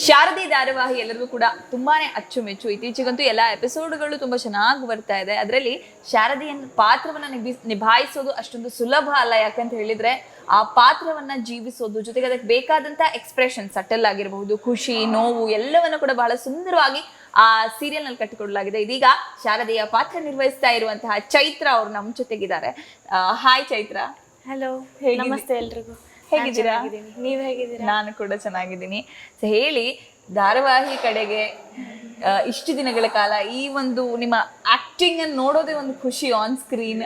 ಶಾರದಿ ಧಾರಾವಾಹಿ ಎಲ್ಲರಿಗೂ ಕೂಡ ತುಂಬಾನೇ ಅಚ್ಚುಮೆಚ್ಚು. ಇತ್ತೀಚೆಗಂತೂ ಎಲ್ಲ ಎಪಿಸೋಡ್ಗಳು ತುಂಬಾ ಚೆನ್ನಾಗಿ ಬರ್ತಾ ಇದೆ. ಅದರಲ್ಲಿ ಶಾರದಿಯ ಪಾತ್ರವನ್ನ ನಿಭಾಯಿಸೋದು ಅಷ್ಟೊಂದು ಸುಲಭ ಅಲ್ಲ. ಯಾಕಂತ ಹೇಳಿದ್ರೆ ಆ ಪಾತ್ರವನ್ನ ಜೀವಿಸೋದು, ಜೊತೆಗೆ ಅದಕ್ಕೆ ಬೇಕಾದಂತ ಎಕ್ಸ್ಪ್ರೆಷನ್ ಸಟಲ್ ಆಗಿರಬಹುದು, ಖುಷಿ, ನೋವು ಎಲ್ಲವನ್ನ ಕೂಡ ಬಹಳ ಸುಂದರವಾಗಿ ಆ ಸೀರಿಯಲ್ ನಲ್ಲಿ ಕಟ್ಟಿಕೊಡಲಾಗಿದೆ. ಇದೀಗ ಶಾರದಿಯ ಪಾತ್ರ ನಿರ್ವಹಿಸ್ತಾ ಇರುವಂತಹ ಚೈತ್ರ ಅವರು ನಮ್ಮ ಜೊತೆಗಿದ್ದಾರೆ. ಹಾಯ್ ಚೈತ್ರ. ಹಲೋ, ನಮಸ್ತೆ ಎಲ್ರಿಗೂ. ಹೇಗಿದ್ದೀರಾ? ನೀವು ಹೇಗಿದ್ದೀರಾ? ನಾನು ಕೂಡ ಚೆನ್ನಾಗಿದ್ದೀನಿ. ಸೊ ಹೇಳಿ, ಧಾರಾವಾಹಿ ಕಡೆಗೆ ಇಷ್ಟು ದಿನಗಳ ಕಾಲ ಈ ಒಂದು ನಿಮ್ಮ ಆಕ್ಟಿಂಗ್ ಅನ್ನು ನೋಡೋದೇ ಒಂದು ಖುಷಿ ಆನ್ ಸ್ಕ್ರೀನ್.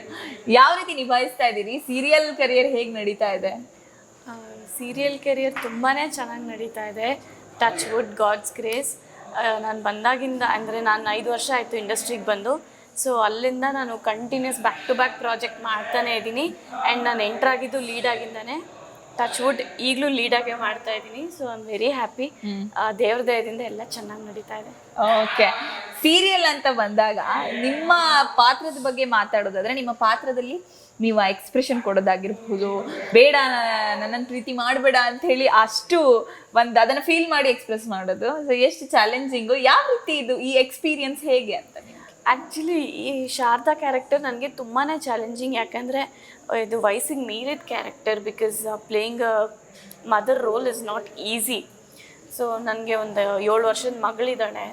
ಯಾವ ರೀತಿ ನಿಭಾಯಿಸ್ತಾ ಇದ್ದೀರಿ? ಸೀರಿಯಲ್ ಕರಿಯರ್ ಹೇಗೆ ನಡೀತಾ ಇದೆ? ಸೀರಿಯಲ್ ಕೆರಿಯರ್ ತುಂಬಾ ಚೆನ್ನಾಗಿ ನಡೀತಾ ಇದೆ. Touch wood, God's grace. ನಾನು ಬಂದಾಗಿಂದ ಅಂದರೆ ನಾನು 5 ವರ್ಷ ಆಯಿತು ಇಂಡಸ್ಟ್ರಿಗೆ ಬಂದು. ಸೊ ಅಲ್ಲಿಂದ ನಾನು continues back to back project ಮಾಡ್ತಾನೆ ಇದ್ದೀನಿ. ಆ್ಯಂಡ್ ನಾನು ಎಂಟ್ರಾಗಿದ್ದು ಲೀಡ್ ಆಗಿಂದಾನೆ. ಟಚ್ ವುಡ್ ಈಗಲೂ ಲೀಡಾಗೆ ಮಾಡ್ತಾ ಇದ್ದೀನಿ. So I am very happy. ದೇವ್ರ ದಯದಿಂದ ಎಲ್ಲ ಚೆನ್ನಾಗಿ ನಡೀತಾ ಇದೆ. ಓಕೆ, ಸೀರಿಯಲ್ ಅಂತ ಬಂದಾಗ ನಿಮ್ಮ ಪಾತ್ರದ ಬಗ್ಗೆ ಮಾತಾಡೋದಾದ್ರೆ, ನಿಮ್ಮ ಪಾತ್ರದಲ್ಲಿ ನೀವು ಎಕ್ಸ್ಪ್ರೆಷನ್ ಕೊಡೋದಾಗಿರ್ಬೋದು, ಬೇಡ ನನ್ನನ್ನು ಪ್ರೀತಿ ಮಾಡಬೇಡ ಅಂತ ಹೇಳಿ ಅಷ್ಟು ಅದನ್ನು ಫೀಲ್ ಮಾಡಿ ಎಕ್ಸ್ಪ್ರೆಸ್ ಮಾಡೋದು, ಸೊ ಎಷ್ಟು ಚಾಲೆಂಜಿಂಗು, ಯಾವ ರೀತಿ ಇದು ಈ ಎಕ್ಸ್ಪೀರಿಯನ್ಸ್ ಹೇಗೆ ಅಂತ? ಆ್ಯಕ್ಚುಲಿ ಈ ಶಾರದಾ ಕ್ಯಾರೆಕ್ಟರ್ ನನಗೆ ತುಂಬಾ ಚಾಲೆಂಜಿಂಗ್. ಯಾಕಂದರೆ ಇದು ವಯಸ್ಸಿಗೆ ಮೀರಿದ character. Because playing mother role is not easy. So ನನಗೆ ಒಂದು 7 ವರ್ಷದ ಮಗಳಿದ್ದಾಳೆ.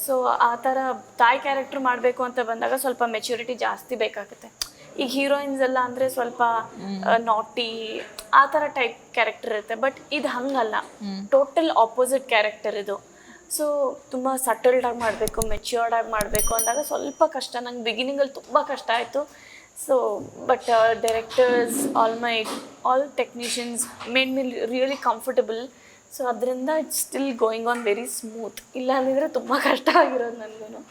ಸೊ ಆ ಥರ ತಾಯಿ ಕ್ಯಾರೆಕ್ಟ್ರ್ ಮಾಡಬೇಕು ಅಂತ ಬಂದಾಗ ಸ್ವಲ್ಪ ಮೆಚ್ಯೂರಿಟಿ ಜಾಸ್ತಿ ಬೇಕಾಗುತ್ತೆ. ಈಗ ಹೀರೋಯಿನ್ಸ್ ಎಲ್ಲ ಅಂದರೆ ಸ್ವಲ್ಪ ನಾಟಿ ಆ ಥರ ಟೈಪ್ ಕ್ಯಾರೆಕ್ಟರ್ ಇರುತ್ತೆ. ಬಟ್ ಇದು ಹಂಗಲ್ಲ, ಟೋಟಲ್ ಆಪೋಸಿಟ್ ಕ್ಯಾರೆಕ್ಟರ್ ಇದು. ಸೊ ತುಂಬ ಸಟಲ್ಡಾಗಿ ಮಾಡಬೇಕು, ಮೆಚ್ಯೂರ್ಡಾಗಿ ಮಾಡಬೇಕು ಅಂದಾಗ ಸ್ವಲ್ಪ ಕಷ್ಟ. ನಂಗೆ ಬಿಗಿನಿಂಗಲ್ಲಿ ತುಂಬ ಕಷ್ಟ ಆಯಿತು. So but directors, all technicians made me really comfortable. So ಅದರಿಂದ it's still going on very smooth. ಇಲ್ಲ ಅಂದಿದ್ರೆ ತುಂಬ ಕಷ್ಟ ಆಗಿರೋದು ನನಗೂ.